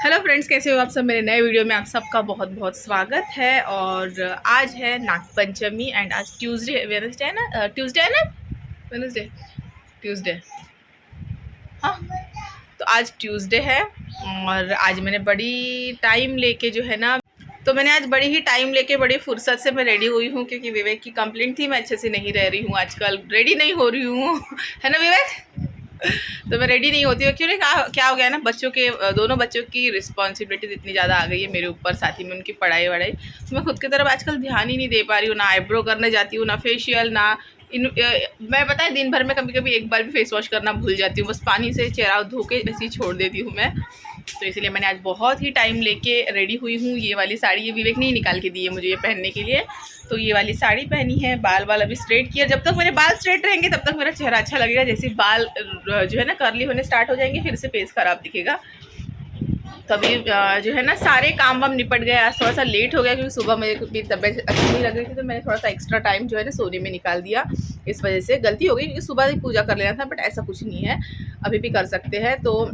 Hello friends, कैसे हो आप सब। मेरे नए वीडियो में आप सबका बहुत बहुत स्वागत है। और आज है नागपंचमी एंड आज ट्यूसडे वेडनेसडे है ना, ट्यूसडे है ना, वेडनेसडे ट्यूसडे। हाँ, तो आज ट्यूसडे है और आज मैंने बड़ी टाइम लेके जो है ना, तो मैंने आज बड़ी ही टाइम लेके बड़ी फुर्सत से मैं रेडी हुई हूँ, क्योंकि विवेक की कंप्लेंट थी मैं अच्छे से नहीं रह रही हूँ, आजकल रेडी नहीं हो रही हूँ है ना विवेक। तो मैं रेडी नहीं होती हूँ। क्यों नहीं, क्या हो गया ना, बच्चों के दोनों बच्चों की रिस्पॉन्सिबिलिटीज इतनी ज़्यादा आ गई है मेरे ऊपर, साथ ही में उनकी पढ़ाई वढ़ाई, तो मैं खुद की तरफ आजकल ध्यान ही नहीं दे पा रही हूँ। ना आईब्रो करने जाती हूँ, ना फेशियल, ना मैं पता है दिन भर में कभी कभी एक बार भी फेस वॉश करना भूल जाती हूँ, बस पानी से चेहरा धो के ऐसे ही छोड़ देती हूँ मैं। तो इसलिए मैंने आज बहुत ही टाइम लेके रेडी हुई हूँ। ये वाली साड़ी ये विवेक ने ही निकाल के दी है मुझे ये पहनने के लिए। तो ये वाली साड़ी पहनी है, बाल वाल अभी स्ट्रेट किया। जब तक मेरे बाल स्ट्रेट रहेंगे तब तक मेरा चेहरा अच्छा लगेगा, जैसे बाल जो है ना कर्ली होने स्टार्ट हो जाएंगे फिर से फेस खराब दिखेगा। तो अभी जो है ना सारे काम वाम निपट गए। आज थोड़ा सा लेट हो गया क्योंकि सुबह मेरी तबीयत अच्छी नहीं लग रही थी, तो मैंने थोड़ा सा एक्स्ट्रा टाइम जो है ना सोने में निकाल दिया। इस वजह से गलती हो गई, क्योंकि सुबह ही पूजा कर लेना था, बट ऐसा कुछ नहीं है, अभी भी कर सकते हैं। तो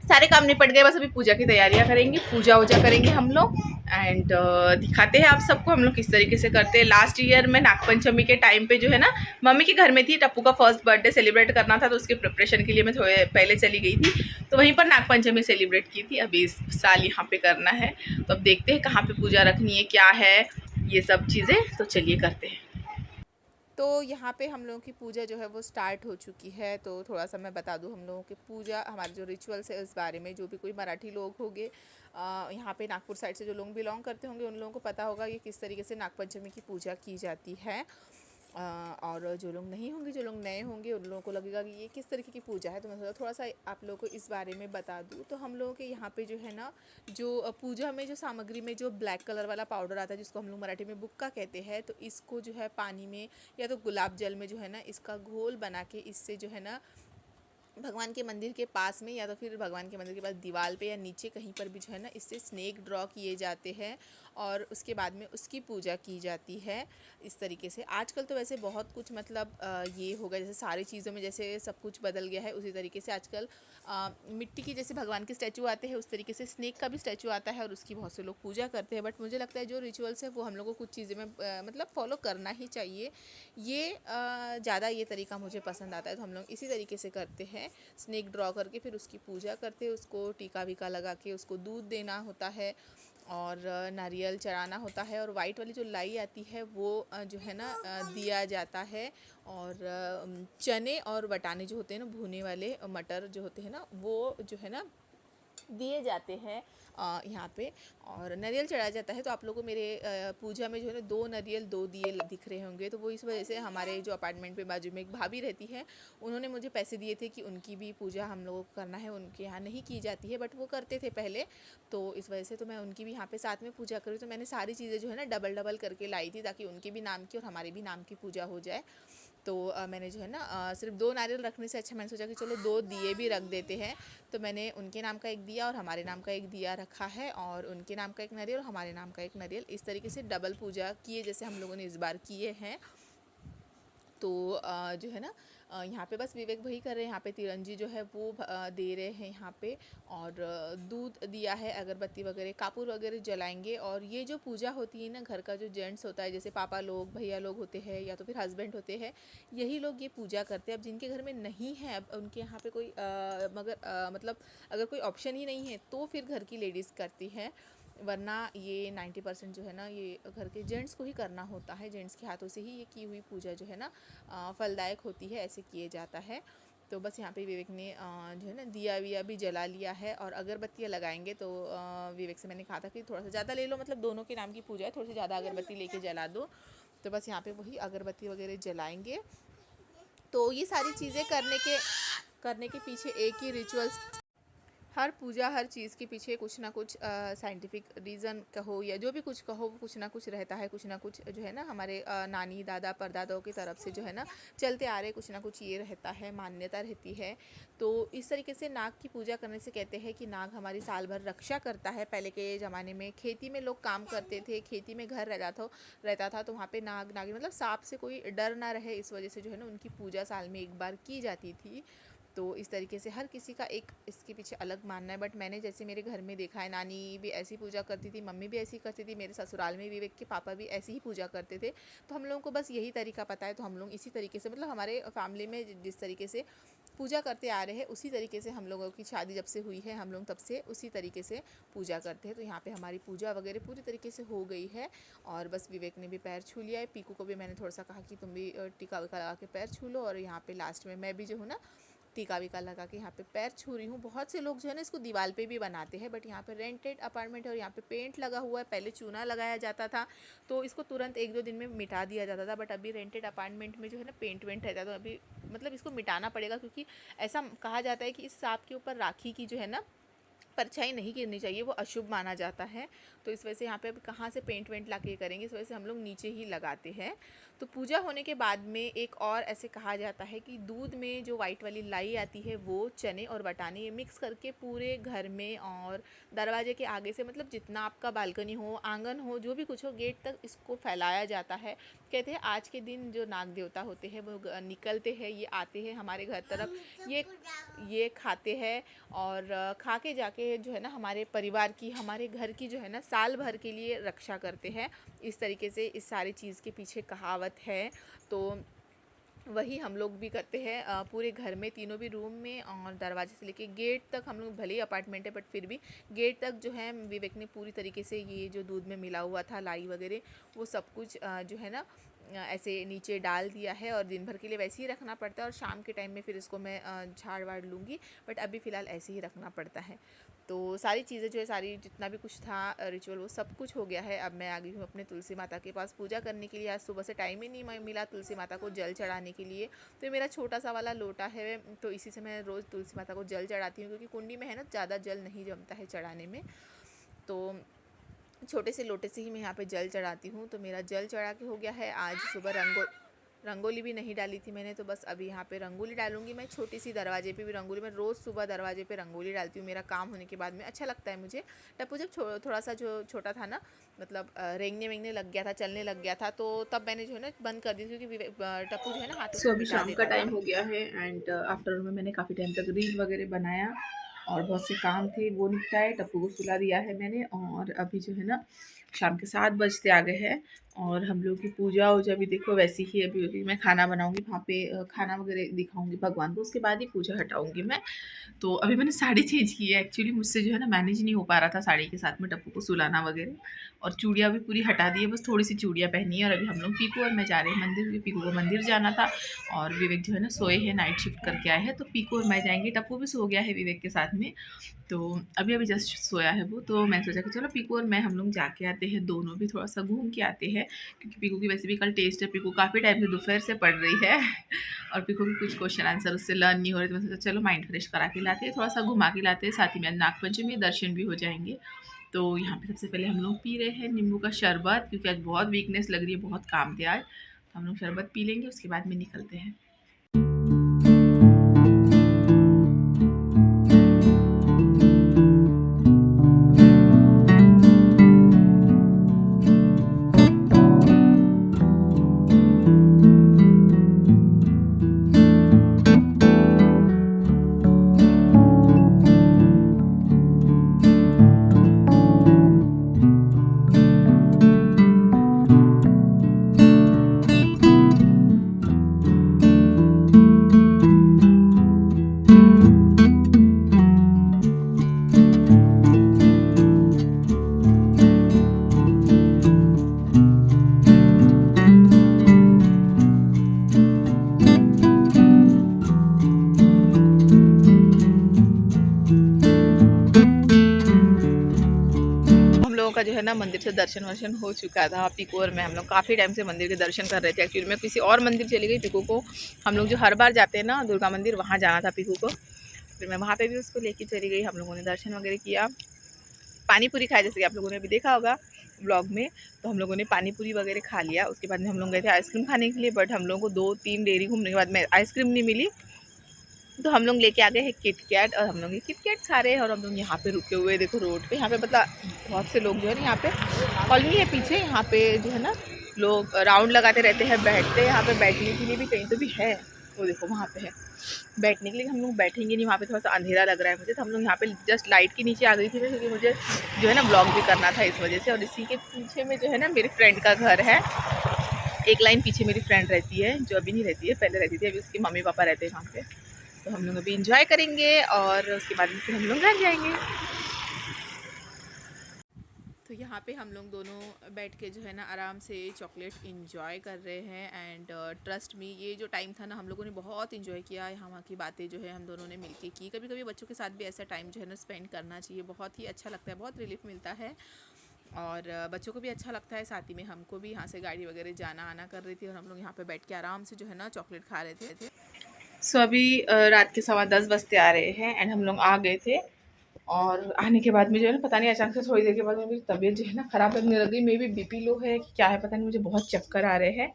सारे काम निपट गए, बस अभी पूजा की तैयारियां करेंगे, पूजा वूजा करेंगे हम लोग। एंड दिखाते हैं आप सबको हम लोग किस तरीके से करते हैं। लास्ट ईयर में नागपंचमी के टाइम पे जो है ना मम्मी के घर में थी, टप्पू का फर्स्ट बर्थडे सेलिब्रेट करना था, तो उसके प्रिपरेशन के लिए मैं थोड़े पहले चली गई थी, तो वहीं पर नागपंचमी सेलिब्रेट की थी। अभी इस साल यहाँ पे करना है, तो अब देखते हैं कहाँ पे पूजा रखनी है, क्या है ये सब चीज़ें। तो चलिए करते हैं। तो यहाँ पे हम लोगों की पूजा जो है वो स्टार्ट हो चुकी है। तो थोड़ा सा मैं बता दूँ हम लोगों की पूजा, हमारे जो रिचुअल्स है उस बारे में। जो भी कोई मराठी लोग होंगे, यहाँ पे नागपुर साइड से जो लोग बिलोंग करते होंगे, उन लोगों को पता होगा ये किस तरीके से नागपंचमी की पूजा की जाती है। और जो लोग नहीं होंगे, जो लोग नए होंगे, उन लोगों को लगेगा कि ये किस तरीके की पूजा है। तो मैं सोचा थोड़ा सा आप लोगों को इस बारे में बता दूँ। तो हम लोगों के यहाँ पे जो है ना, जो पूजा में जो सामग्री में जो ब्लैक कलर वाला पाउडर आता है, जिसको हम लोग मराठी में बुक्का कहते हैं, तो इसको जो है पानी में या तो गुलाब जल में जो है ना इसका घोल बना के, इससे जो है ना भगवान के मंदिर के पास में या तो फिर भगवान के मंदिर के पास दीवार पे या नीचे कहीं पर भी जो है ना इससे स्नेक ड्रॉ किए जाते हैं, और उसके बाद में उसकी पूजा की जाती है इस तरीके से। आजकल तो वैसे बहुत कुछ मतलब ये हो गया, जैसे सारी चीज़ों में जैसे सब कुछ बदल गया है, उसी तरीके से आजकल मिट्टी की जैसे भगवान के स्टैचू आते हैं, उस तरीके से स्नेक का भी स्टैचू आता है और उसकी बहुत से लोग पूजा करते हैं। बट मुझे लगता है जो रिचुअल्स है वो हम लोग को कुछ चीज़ें में मतलब फॉलो करना ही चाहिए। ये ज़्यादा ये तरीका मुझे पसंद आता है, तो हम लोग इसी तरीके से करते हैं। स्नेक ड्रॉ करके फिर उसकी पूजा करते हैं, उसको टीका वीका लगा के उसको दूध देना होता है और नारियल चढ़ाना होता है, और वाइट वाली जो लाई आती है वो जो है ना दिया जाता है। और चने और वटाने जो होते हैं ना, भुने वाले मटर जो होते हैं ना, वो जो है ना दिए जाते हैं यहाँ पे, और नारियल चढ़ाया जाता है। तो आप लोगों को मेरे पूजा में जो है ना 2 नारियल 2 दिए दिख रहे होंगे, तो वो इस वजह से हमारे जो अपार्टमेंट पे बाजू में एक भाभी रहती है, उन्होंने मुझे पैसे दिए थे कि उनकी भी पूजा हम लोगों को करना है। उनके यहाँ नहीं की जाती है, बट वो करते थे पहले, तो इस वजह से तो मैं उनकी भी यहाँ पे साथ में पूजा करूँ। तो मैंने सारी चीज़ें जो है ना डबल डबल करके लाई थी, ताकि उनके भी नाम की और हमारे भी नाम की पूजा हो जाए। तो मैंने जो है ना सिर्फ 2 नारियल रखने से अच्छा मैंने सोचा कि चलो 2 दिए भी रख देते हैं। तो मैंने उनके नाम का एक दिया और हमारे नाम का एक दिया रखा है, और उनके नाम का एक नारियल और हमारे नाम का एक नारियल, इस तरीके से डबल पूजा किए जैसे हम लोगों ने इस बार किए हैं। तो जो है ना यहाँ पे बस विवेक भाई कर रहे हैं, यहाँ पे तिरंजी जो है वो दे रहे हैं यहाँ पे, और दूध दिया है, अगरबत्ती वगैरह कापूर वगैरह जलाएंगे। और ये जो पूजा होती है ना, घर का जो जेंट्स होता है, जैसे पापा लोग, भैया लोग होते हैं या तो फिर हस्बैंड होते हैं, यही लोग ये पूजा करते हैं। अब जिनके घर में नहीं है, अब उनके यहाँ पे कोई मगर मतलब अगर कोई ऑप्शन ही नहीं है तो फिर घर की लेडीज़ करती है, वरना ये 90% जो है ना ये घर के जेंट्स को ही करना होता है। जेंट्स के हाथों से ही ये की हुई पूजा जो है ना फलदायक होती है, ऐसे किए जाता है। तो बस यहाँ पे विवेक ने जो है ना दिया विया भी जला लिया है, और अगरबत्तियाँ लगाएंगे। तो विवेक से मैंने कहा था कि थोड़ा सा ज़्यादा ले लो, मतलब दोनों के नाम की पूजा है, थोड़ी सी ज़्यादा अगरबत्ती लेके जला दो। तो बस यहाँ पे वही अगरबत्ती वगैरह जलाएंगे। तो ये सारी चीज़ें करने के पीछे एक ही रिचुअल्स, हर पूजा हर चीज़ के पीछे कुछ ना कुछ साइंटिफिक रीज़न कहो या जो भी कुछ कहो, कुछ ना कुछ रहता है। कुछ ना कुछ जो है ना हमारे नानी दादा परदादाओं की तरफ से जो है ना चलते आ रहे कुछ ना कुछ ये रहता है, मान्यता रहती है। तो इस तरीके से नाग की पूजा करने से कहते हैं कि नाग हमारी साल भर रक्षा करता है। पहले के ज़माने में खेती में लोग काम करते थे, खेती में घर रहता था, तो वहाँ पे नाग नागिन मतलब सांप से कोई डर ना रहे, इस वजह से जो है ना उनकी पूजा साल में एक बार की जाती थी। तो इस तरीके से हर किसी का एक इसके पीछे अलग मानना है। बट मैंने जैसे मेरे घर में देखा है, नानी भी ऐसी पूजा करती थी, मम्मी भी ऐसी करती थी, मेरे ससुराल में विवेक के पापा भी ऐसी ही पूजा करते थे। तो हम लोगों को बस यही तरीका पता है, तो हम लोग इसी तरीके से, मतलब हमारे फैमिली में जिस तरीके से पूजा करते आ रहे हैं उसी तरीके से हम लोगों की शादी जब से हुई है हम लोग तब से उसी तरीके से पूजा करते हैं। तो यहाँ पे हमारी पूजा वगैरह पूरी तरीके से हो गई है और बस विवेक ने भी पैर छू लिया है। पीकू को भी मैंने थोड़ा सा कहा कि तुम भी टीका विका लगा के पैर छू लो, और यहाँ पे लास्ट में मैं भी जो हूँ ना टीका वीका लगा के यहाँ पे पैर छू रही हूँ। बहुत से लोग जो है ना इसको दीवार पे भी बनाते हैं, बट यहाँ पे रेंटेड अपार्टमेंट है और यहाँ पे पेंट लगा हुआ है। पहले चूना लगाया जाता था तो इसको तुरंत 1-2 दिन में मिटा दिया जाता था, बट अभी रेंटेड अपार्टमेंट में जो है ना पेंट वेंट रहता है, तो अभी मतलब इसको मिटाना पड़ेगा, क्योंकि ऐसा कहा जाता है कि इस सांप के ऊपर राखी की जो है ना परछाई नहीं गिरनी चाहिए, वो अशुभ माना जाता है। तो इस वजह से यहाँ पे अब कहाँ से पेंट वेंट ला के करेंगे, इस वजह से हम लोग नीचे ही लगाते हैं। तो पूजा होने के बाद में एक और ऐसे कहा जाता है कि दूध में जो वाइट वाली लाई आती है वो चने और वटाने ये मिक्स करके पूरे घर में और दरवाजे के आगे से, मतलब जितना आपका बालकनी हो, आंगन हो, जो भी कुछ हो, गेट तक इसको फैलाया जाता है। कहते हैं आज के दिन जो नाग देवता होते हैं वो निकलते हैं, ये आते हैं हमारे घर तरफ, ये खाते हैं और खा के जाके जो है ना हमारे परिवार की, हमारे घर की जो है ना साल भर के लिए रक्षा करते हैं। इस तरीके से इस सारी चीज़ के पीछे कहावत है। तो वही हम लोग भी करते हैं पूरे घर में, तीनों भी रूम में, और दरवाजे से लेके गेट तक हम लोग, भले ही अपार्टमेंट है बट फिर भी गेट तक जो है विवेक ने पूरी तरीके से ये जो दूध में मिला हुआ था लाई वगैरह वो सब कुछ जो है ना ऐसे नीचे डाल दिया है, और दिन भर के लिए वैसे ही रखना पड़ता है, और शाम के टाइम में फिर इसको मैं झाड़ वाड़ लूँगी, बट अभी फ़िलहाल ऐसे ही रखना पड़ता है। तो सारी चीज़ें जो है, सारी जितना भी कुछ था रिचुअल वो सब कुछ हो गया है। अब मैं आ गई हूँ अपने तुलसी माता के पास पूजा करने के लिए। आज सुबह से टाइम ही नहीं मिला तुलसी माता को जल चढ़ाने के लिए, तो मेरा छोटा सा वाला लोटा है, तो इसी से मैं रोज़ तुलसी माता को जल चढ़ाती हूँ, क्योंकि कुंडी में है ना ज़्यादा जल नहीं जमता है चढ़ाने में, तो छोटे से लोटे से ही मैं यहाँ पे जल चढ़ाती हूँ। तो मेरा जल चढ़ा के हो गया है। आज सुबह रंगोली भी नहीं डाली थी मैंने, तो बस अभी यहाँ पे रंगोली डालूंगी मैं, छोटी सी दरवाजे पे भी रंगोली, मैं रोज़ सुबह दरवाजे पे रंगोली डालती हूँ। मेरा काम होने के बाद में अच्छा लगता है मुझे। टप्पू जब थोड़ा सा जो छोटा था ना, मतलब रेंगने वेंगने लग गया था, चलने लग गया था, तो तब मैंने जो है ना बंद कर दी, क्योंकि टप्पू जो है ना हाथों से अभी शाम का टाइम हो गया है एंड आफ्टरनून में मैंने काफ़ी टाइम तक रील वगैरह बनाया और बहुत से काम थे वो निपटाए, टप्पू को सुला दिया है मैंने, और अभी जो है ना शाम के 7 बजते आ गए हैं और हम लोग की पूजा वूजा भी देखो वैसी ही अभी होगी। मैं खाना बनाऊंगी वहाँ पे, खाना वगैरह दिखाऊंगी भगवान को, उसके बाद ही पूजा हटाऊंगी मैं। तो अभी मैंने साड़ी चेंज की है, एक्चुअली मुझसे जो है ना मैनेज नहीं हो पा रहा था साड़ी के साथ में टप्पू को सुलाना वगैरह, और चूड़ियाँ भी पूरी हटा दी है, बस थोड़ी सी चूड़ियाँ पहनी है। और अभी हम लोग पीकू और मैं जा रहे हैं मंदिर, क्योंकि पीकू को मंदिर जाना था और विवेक जो है ना सोए हैं, नाइट शिफ्ट करके आए हैं, तो पीकू और मैं जाएंगे। टप्पू भी सो गया है विवेक के साथ में, तो अभी अभी जस्ट सोया है वो, तो मैं सोचा कि चलो पीकू और मैं हम लोग जाके आते हैं, दोनों भी थोड़ा सा घूम के आते हैं, क्योंकि पीकू की वैसे भी कल टेस्ट है। पीकू काफ़ी टाइम से दोपहर से पढ़ रही है और पीकू की कुछ क्वेश्चन आंसर उससे लर्न नहीं हो रहे, तो मैं सोचा चलो माइंड फ्रेश करा के लाते हैं, थोड़ा सा घुमा के लाते हैं, साथ ही में नागपंचमी दर्शन भी हो जाएंगे। तो यहाँ पे सबसे पहले हम लोग पी रहे हैं नींबू का शरबत, क्योंकि आज बहुत वीकनेस लग रही है, बहुत काम थे आज, तो हम लोग शरबत पी लेंगे, उसके बाद में निकलते हैं। का जो है ना मंदिर से दर्शन वर्शन हो चुका था। पीकू और मैं हम लोग काफ़ी टाइम से मंदिर के दर्शन कर रहे थे। एक्चुअली मैं किसी और मंदिर चली गई, पीकू को हम लोग जो हर बार जाते हैं ना दुर्गा मंदिर, वहाँ जाना था पीकू को, फिर मैं वहाँ पे भी उसको लेके चली गई। हम लोगों ने दर्शन वगैरह किया, पानी पूरी खाया, जैसे कि आप लोगों ने भी देखा होगा ब्लॉग में, तो हम लोगों ने पानी पूरी वगैरह खा लिया। उसके बाद में हम लोग गए थे आइसक्रीम खाने के लिए, बट हम लोगों को 2-3 डेयरी घूमने के बाद में आइसक्रीम नहीं मिली, तो हम लोग लेके आ गए हैं किटकैट, और हम लोग ये किटकैट खा रहे हैं। और हम लोग यहाँ पे रुके हुए, देखो रोड पे, यहाँ पे मतलब बहुत से लोग जो है ना, यहाँ पे कॉलोनी है पीछे, यहाँ पे जो है ना लोग राउंड लगाते रहते हैं, बैठते हैं, यहाँ पे बैठने के लिए भी कहीं तो भी है। वो देखो वहाँ पे है बैठने के लिए। हम लोग बैठेंगे नहीं वहाँ पे, थोड़ा सा अंधेरा लग रहा है मुझे, तो हम लोग यहाँ पे जस्ट लाइट के नीचे आ गई थी मैं, क्योंकि मुझे जो है ना ब्लॉग भी करना था इस वजह से। और इसी के पीछे में जो है ना मेरे फ्रेंड का घर है, एक लाइन पीछे मेरी फ्रेंड रहती है, जो अभी नहीं रहती है, पहले रहती थी, अभी उसके मम्मी पापा रहते हैं वहाँ पे। तो हम लोग अभी इंजॉय करेंगे और उसके बाद में फिर हम लोग घर जाएंगे। तो यहाँ पे हम लोग दोनों बैठ के जो है ना आराम से चॉकलेट इंजॉय कर रहे हैं। एंड ट्रस्ट मी, ये जो टाइम था ना हम लोगों ने बहुत इंजॉय किया। यहाँ वहाँ की बातें जो है हम दोनों ने मिलके की। कभी कभी बच्चों के साथ भी ऐसा टाइम जो है ना स्पेंड करना चाहिए, बहुत ही अच्छा लगता है, बहुत रिलीफ मिलता है और बच्चों को भी अच्छा लगता है। साथ ही में हमको भी यहाँ से गाड़ी वगैरह जाना आना कर रही थी और हम लोग यहाँ पे बैठ के आराम से जो है ना चॉकलेट खा रहे थे। सो अभी रात के 10:15 बजते आ रहे हैं एंड हम लोग आ गए थे। और आने के बाद में जो है ना पता नहीं अचानक से थोड़ी देर के बाद मेरी तबीयत जो है ना ख़राब लगने लगी। मे बी बीपी लो है कि क्या है पता नहीं, मुझे बहुत चक्कर आ रहे हैं।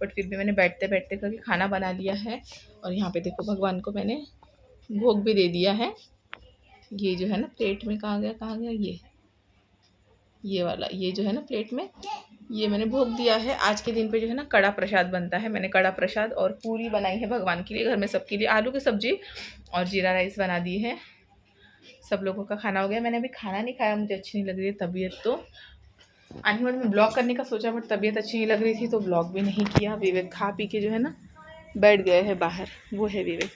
बट फिर भी मैंने बैठते बैठते करके खाना बना लिया है। और यहाँ पे देखो भगवान को मैंने भोग भी दे दिया है। ये जो है ना प्लेट में कहाँ गया ये वाला, ये जो है ना प्लेट में ये मैंने भोग दिया है। आज के दिन पे जो है ना कड़ा प्रसाद बनता है। मैंने कड़ा प्रसाद और पूरी बनाई है भगवान के लिए, घर में सबके लिए आलू की सब्जी और जीरा राइस बना दी है। सब लोगों का खाना हो गया। मैंने अभी खाना नहीं खाया, मुझे अच्छी नहीं लग रही है तबीयत। तो आने के बाद में ब्लॉग करने का सोचा बट तबीयत अच्छी नहीं लग रही थी तो ब्लॉग भी नहीं किया। विवेक खा पी के जो है ना बैठ गए हैं बाहर, वो है विवेक।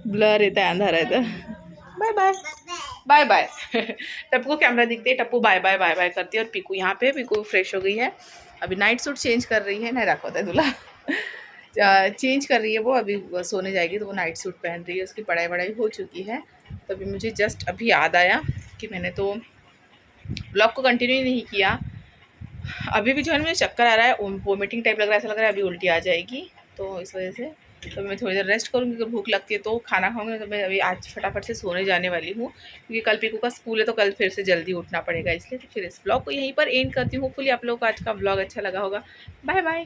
ब्लर रहता है, अंधा रहता है। Bye bye bye bye. Tappu को कैमरा दिखते है, Tappu bye bye bye bye करती है। और पीकू यहाँ पे, पीकू फ्रेश हो गई है, अभी नाइट सूट चेंज कर रही है। नहीं रखा होता है दूल्हा चेंज कर रही है वो, अभी सोने जाएगी तो वो नाइट सूट पहन रही है। उसकी पढ़ाई वढ़ाई हो चुकी है। तो अभी मुझे जस्ट अभी याद आया कि मैंने तो ब्लॉग को कंटिन्यू नहीं किया। अभी भी जो है मुझे चक्कर आ रहा है, वोमिटिंग टाइप लग रहा है, ऐसा लग रहा है अभी उल्टी आ जाएगी। तो इस वजह से तो मैं थोड़ी देर रेस्ट करूँगी। अगर भूख लगती है तो खाना खाऊंगी। तो मैं अभी आज फटाफट से सोने जाने वाली हूँ, क्योंकि कल पीकू का स्कूल है तो कल फिर से जल्दी उठना पड़ेगा। इसलिए तो फिर इस ब्लॉग को यहीं पर एंड करती हूँ। होपफुली आप लोगों को आज का ब्लॉग अच्छा लगा होगा। Bye bye.